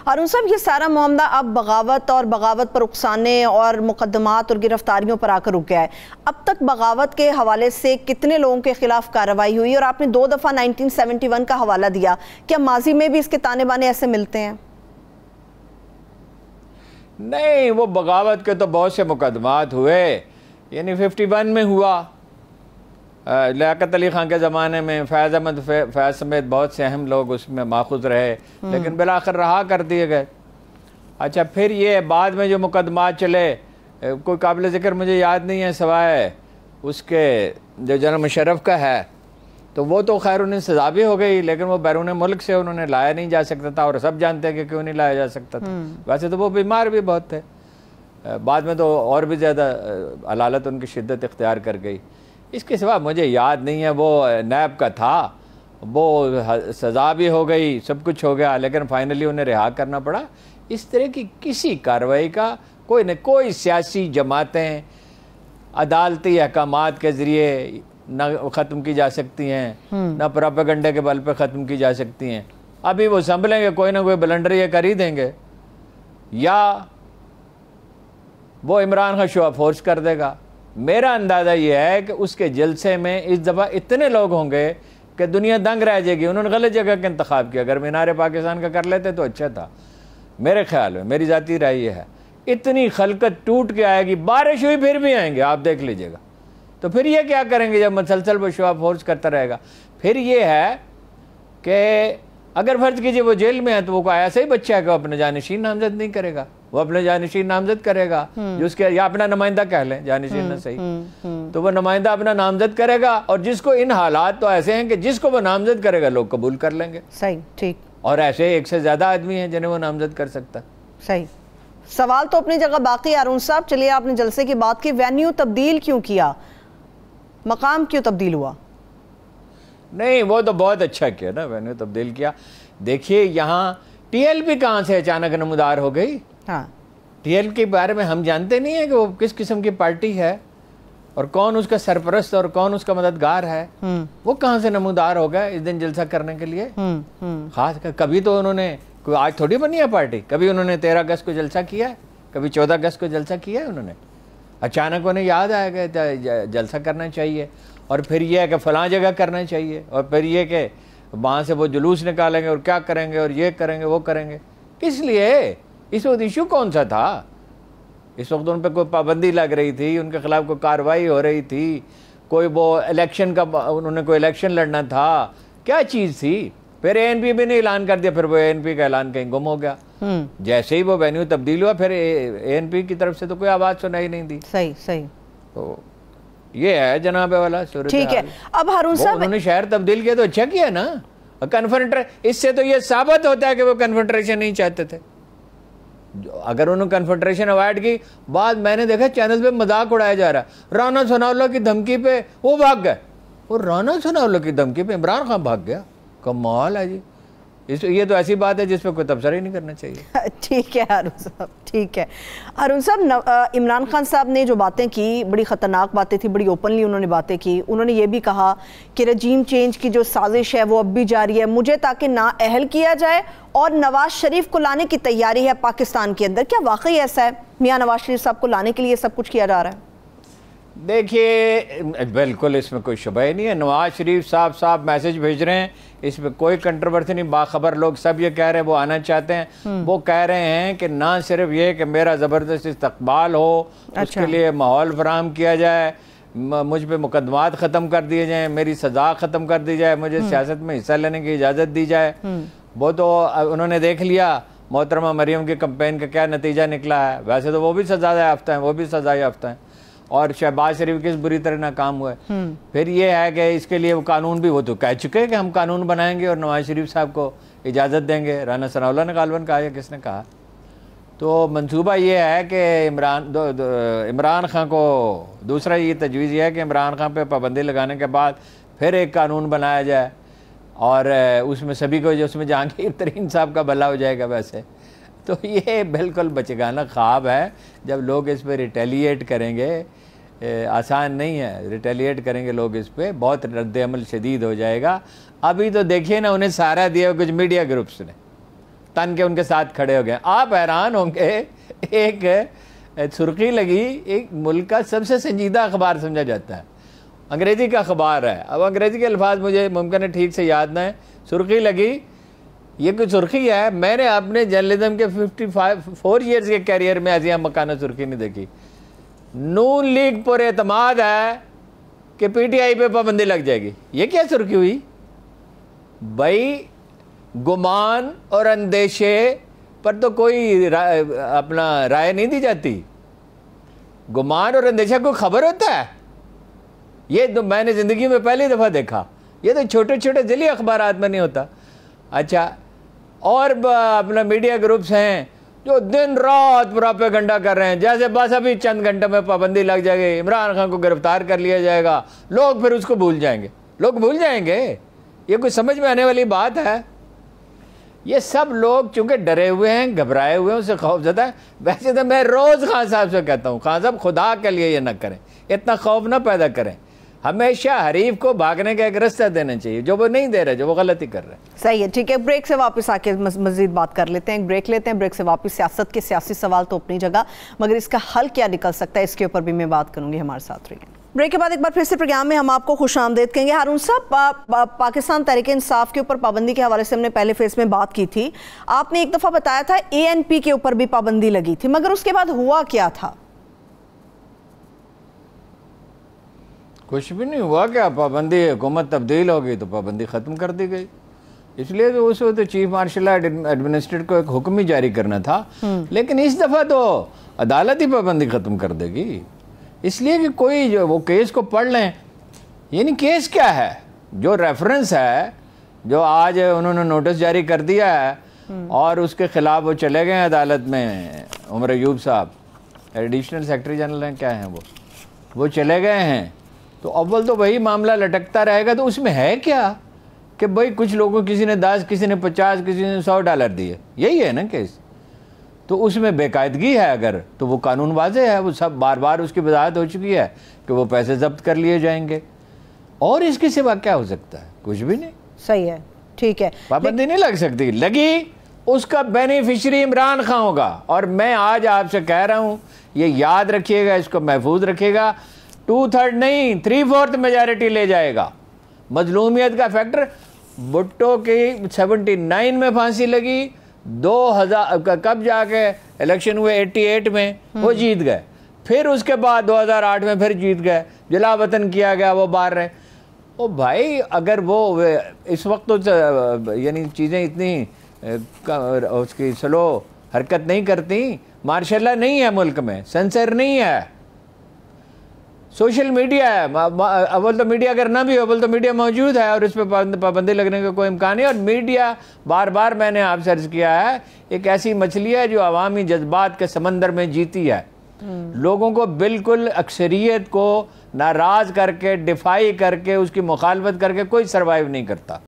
हारून साहब, ये सारा मामला अब बगावत और बगावत पर उकसाने और मुकदमात और गिरफ्तारियों पर आकर रुक गया है। अब तक बगावत के हवाले से कितने लोगों के खिलाफ कार्रवाई हुई? और आपने 2 दफ़ा 1971 का हवाला दिया, क्या माजी में भी इसके ताने बाने ऐसे मिलते हैं? नहीं, वो बगावत के तो बहुत से मुकदमात हुए, यानी 51 में हुआ, लियाकत अली खान के ज़माने में फैज़ अहमद फैज़ समेत बहुत से अहम लोग उसमें माखुज़ रहे, लेकिन बिलाखिर रहा कर दिए गए। अच्छा, फिर ये बाद में जो मुकदमात चले, कोई काबिल ज़िक्र मुझे याद नहीं है सिवाय उसके जो जनरल मुशर्रफ का है, तो वो तो खैर उन्हें सज़ा भी हो गई, लेकिन वो बैरून मुल्क से उन्होंने लाया नहीं जा सकता था, और सब जानते हैं कि क्यों नहीं लाया जा सकता था। वैसे तो वो बीमार भी बहुत थे, बाद में तो और भी ज़्यादा अलालत उनकी शिद्दत इख्तियार कर गई। इसके सिवा मुझे याद नहीं है। वो नैब का था, वो सज़ा भी हो गई, सब कुछ हो गया, लेकिन फाइनली उन्हें रिहा करना पड़ा। इस तरह की किसी कार्रवाई का कोई सियासी जमातें अदालती अहकामात के ज़रिए न ख़त्म की जा सकती हैं, न प्रोपेगेंडे के बल पे ख़त्म की जा सकती हैं। अभी वो संभलेंगे, कोई ना कोई ब्लंडर ये कर ही देंगे, या वो Imran Khan show off force कर देगा। मेरा अंदाज़ा ये है कि उसके जलसे में इस दफ़ा इतने लोग होंगे कि दुनिया दंग रह जाएगी। उन्होंने गलत जगह का इंतखाब किया। अगर मीनार पाकिस्तान का कर लेते तो अच्छा था, मेरे ख्याल में, मेरी ज़ाती राय ये है। इतनी खलकत टूट के आएगी, बारिश हुई फिर भी आएंगे, आप देख लीजिएगा। तो फिर ये क्या करेंगे जब मुसलसल वो शो ऑफ फोर्स करता रहेगा? फिर ये है कि अगर फर्ज कीजिए वो जेल में है तो वो कोई ऐसा ही बच्चा है कि वो अपने जानशीन नामजद नहीं करेगा, वो अपने जानशीन नामजद करेगा, जो उसके या अपना नुमाइंदा कह लें, जानशीन ना सही, तो वो नुमाइंदा अपना नामजद करेगा, और जिसको इन हालात तो ऐसे हैं कि जिसको वो नामजद करेगा लोग कबूल कर लेंगे। सही, ठीक। और ऐसे 1 से ज़्यादा आदमी हैं जिन्हें वो नामजद कर सकता। सही। सवाल तो अपनी जगह बाकी। हारून साहब, चलिए आपने जलसे की बात की, वेन्यू तब्दील क्यों किया, मकाम क्यों तब्दील हुआ? नहीं, वो तो बहुत अच्छा किया ना, वेन्यू तब्दील किया। देखिए, यहाँ टीएलपी कहाँ से अचानक नमदार हो गई? हाँ, टीएलपी के बारे में हम जानते नहीं है कि वो किस किस्म की पार्टी है, और कौन उसका सरपरस्त और कौन उसका मददगार है। वो कहाँ से नमदार हो गया इस दिन जलसा करने के लिए? खास कर कभी तो उन्होंने, कोई आज थोड़ी बनी है पार्टी, कभी उन्होंने 13 अगस्त को जलसा किया है, कभी 14 अगस्त को जलसा किया है उन्होंने? अचानक उन्हें याद आया कि जलसा करना चाहिए, और फिर यह है कि फ़लाँ जगह करना चाहिए, और फिर ये कि वहाँ से वो जुलूस निकालेंगे और क्या करेंगे और ये करेंगे वो करेंगे। किस लिए? इस वक्त इशू कौन सा था? इस वक्त उन पर कोई पाबंदी लग रही थी, उनके खिलाफ कोई कार्रवाई हो रही थी, कोई वो इलेक्शन का, उन्होंने कोई इलेक्शन लड़ना था, क्या चीज़ थी? फिर एएनपी भी ने ऐलान कर दिया, फिर वो एएनपी का ऐलान कहीं गुम हो गया। जैसे ही वो वेन्यू तब्दील हुआ, फिर एएनपी की तरफ से तो कोई आवाज़ सुनाई नहीं दी। सही सही। तो ये है जनाब वाला सूरत। ठीक है। अब हारून साहब, उन्होंने शहर तब्दील किया तो अच्छा किया ना। इससे तो ये साबित होता है कि वो कन्फेडरेशन नहीं चाहते थे। अगर उन्होंने कन्फेडरेशन अवॉइड की, बाद मैंने देखा चैनल पे मजाक उड़ाया जा रहा है, राना सनाउल्लाह की धमकी पे वो भाग गए। वो राना सनाउल्लाह की धमकी पे इमरान खान भाग गया, कमाल है जी। ये तो ऐसी बात है जिस पे कोई तबसरा ही नहीं करना चाहिए। ठीक है हारून साहब, ठीक है। हारून साहब, इमरान खान साहब ने जो बातें की, बड़ी ख़तरनाक बातें थी, बड़ी ओपनली उन्होंने बातें की। उन्होंने ये भी कहा कि रजीम चेंज की जो साजिश है वो अब भी जारी है, मुझे ताकि नाअहल किया जाए, और नवाज शरीफ को लाने की तैयारी है पाकिस्तान के अंदर। क्या वाकई ऐसा है? मियाँ नवाज शरीफ साहब को लाने के लिए सब कुछ किया जा रहा है? देखिए, बिल्कुल इसमें कोई शुबह ही नहीं है। नवाज शरीफ साहब मैसेज भेज रहे हैं, इसमें कोई कंट्रोवर्सी नहीं। बाखबर लोग सब ये कह रहे हैं वो आना चाहते हैं। वो कह रहे हैं कि ना सिर्फ ये कि मेरा ज़बरदस्त इस्तकबाल हो, उसके लिए माहौल फराहम किया जाए, मुझ पे मुकदमात ख़त्म कर दिए जाएँ, मेरी सज़ा ख़त्म कर दी जाए, मुझे सियासत में हिस्सा लेने की इजाज़त दी जाए। वो तो उन्होंने देख लिया मोहतरमा मरियम के कैंपेन का क्या नतीजा निकला है। वैसे तो वो भी सज़ा याफ्ता हैं, वो भी सज़ा याफ्ता हैं, और शहबाज शरीफ किस बुरी तरह नाकाम हुए। फिर ये है कि इसके लिए वो कानून भी, वो तो कह चुके हैं कि हम कानून बनाएंगे और नवाज शरीफ साहब को इजाज़त देंगे। राना सनाउल्लाह ने गालबन कहा या किसने कहा? तो मंसूबा ये है कि इमरान खान को, दूसरा ये तजवीज़ ये है कि इमरान खान पे पाबंदी लगाने के बाद फिर एक कानून बनाया जाए, और उसमें सभी को, जो उसमें जहांगीर तरीन साहब का भला हो जाएगा। वैसे तो ये बिल्कुल बचगाना ख्वाब है। जब लोग इस पर रिटेलिएट करेंगे, आसान नहीं है, रिटेलिएट करेंगे लोग इस पर, बहुत रद्द अमल शदीद हो जाएगा। अभी तो देखिए ना, उन्हें सहारा दिया कुछ मीडिया ग्रुप्स ने, तन के उनके साथ खड़े हो गए। आप हैरान होंगे, एक सुर्खी लगी, एक मुल्क का सबसे संजीदा अखबार समझा जाता है, अंग्रेज़ी का अखबार है। अब अंग्रेज़ी के अल्फाज मुझे मुमकिन है ठीक से याद ना है। सुर्खी लगी, ये कोई सुर्खी है, मैंने अपने जर्नलिज्म के 54 ईयर्स के कैरियर में ऐसी मकाना सुर्खी नहीं देखी। नून लीग पर एतमाद है कि PTI पे पाबंदी लग जाएगी। ये क्या सुर्खी हुई भाई? गुमान और अंदेशे पर तो कोई अपना राय नहीं दी जाती। गुमान और अंदेशा को खबर होता है? ये तो मैंने ज़िंदगी में पहली दफ़ा देखा। ये तो छोटे छोटे जली अखबारात में नहीं होता। अच्छा, और अपना मीडिया ग्रुप्स हैं जो दिन रात प्रोपेगेंडा कर रहे हैं, जैसे बस अभी चंद घंटे में पाबंदी लग जाएगी, इमरान खान को गिरफ्तार कर लिया जाएगा, लोग फिर उसको भूल जाएंगे। लोग भूल जाएंगे? ये कोई समझ में आने वाली बात है? ये सब लोग चूंकि डरे हुए हैं, घबराए हुए हैं, उससे खौफजदा है। वैसे तो मैं रोज़ खान साहब से कहता हूँ, खान साहब खुदा के लिए ये ना करें, इतना खौफ ना पैदा करें। हमेशा हरीफ को भागने का एक रास्ता देना चाहिए, जो वो नहीं दे रहे, जो वो गलती कर रहे हैं। सही है, ठीक है। ब्रेक से वापस आके मजीद बात कर लेते हैं। ब्रेक लेते हैं, ब्रेक से वापस सियासत के सियासी सवाल तो अपनी जगह, मगर इसका हल क्या निकल सकता है, इसके ऊपर भी मैं बात करूंगी। हमारे साथ रहिए। ब्रेक के बाद एक बार फिर से प्रोग्राम में हम आपको खुशामदीद कहेंगे। हारून साहब, पाकिस्तान तहरीक इंसाफ के ऊपर पाबंदी के हवाले से हमने पहले फेज में बात की थी। आपने एक दफ़ा बताया था ANP के ऊपर भी पाबंदी लगी थी, मगर उसके बाद हुआ क्या था? कुछ भी नहीं हुआ। क्या पाबंदी, हुकूमत तब्दील हो गई तो पाबंदी ख़त्म कर दी गई। इसलिए तो उस वक्त चीफ मार्शल एडमिनिस्ट्रेटर को एक हुक्म ही जारी करना था, लेकिन इस दफ़ा तो अदालत ही पाबंदी ख़त्म कर देगी। इसलिए कि कोई जो वो केस को पढ़ लें, यानी केस क्या है, जो रेफरेंस है, जो आज उन्होंने नोटिस जारी कर दिया है और उसके ख़िलाफ़ वो चले गए अदालत में, उमर अयूब साहब एडिशनल सेक्रेटरी जनरल हैं, क्या हैं वो चले गए हैं। तो अव्वल तो वही मामला लटकता रहेगा। तो उसमें है क्या कि भाई कुछ लोगों, किसी ने 10, किसी ने 50, किसी ने $100 दिए, यही है ना केस। तो उसमें बेकायदगी है अगर, तो वो कानून वाज़े है, वो सब बार बार उसकी वजाहत हो चुकी है कि वो पैसे जब्त कर लिए जाएंगे। और इसके सिवा क्या हो सकता है? कुछ भी नहीं। सही है, ठीक है। पाबंदी नहीं लग सकती, लगी उसका बेनिफिशरी इमरान खान होगा। और मैं आज आपसे कह रहा हूँ, ये याद रखिएगा, इसको महफूज रखिएगा, 2/3 नहीं 3/4 मेजॉरिटी ले जाएगा। मजलूमियत का फैक्टर, भुट्टो की 79 में फांसी लगी, 2000 कब जाके इलेक्शन हुए 88 में वो जीत गए, फिर उसके बाद 2008 में फिर जीत गए, जला वतन किया गया, वो बाहर रहे। ओ भाई, अगर वो इस वक्त तो यानी चीज़ें इतनी उसकी स्लो हरकत नहीं करती, मार्शल लॉ नहीं है मुल्क में, सेंसर नहीं है, सोशल मीडिया है। अव्वल तो मीडिया अगर ना भी हो, अव्वल तो मीडिया मौजूद है और इस पर पाबंदी लगने का कोई इम्कान नहीं। और मीडिया, बार बार मैंने आपसे अर्ज किया है, एक ऐसी मछली है जो अवामी जज्बात के समंदर में जीती है। लोगों को बिल्कुल अक्सरियत को नाराज़ करके, डिफाई करके, उसकी मुखालफत करके कोई सर्वाइव नहीं करता।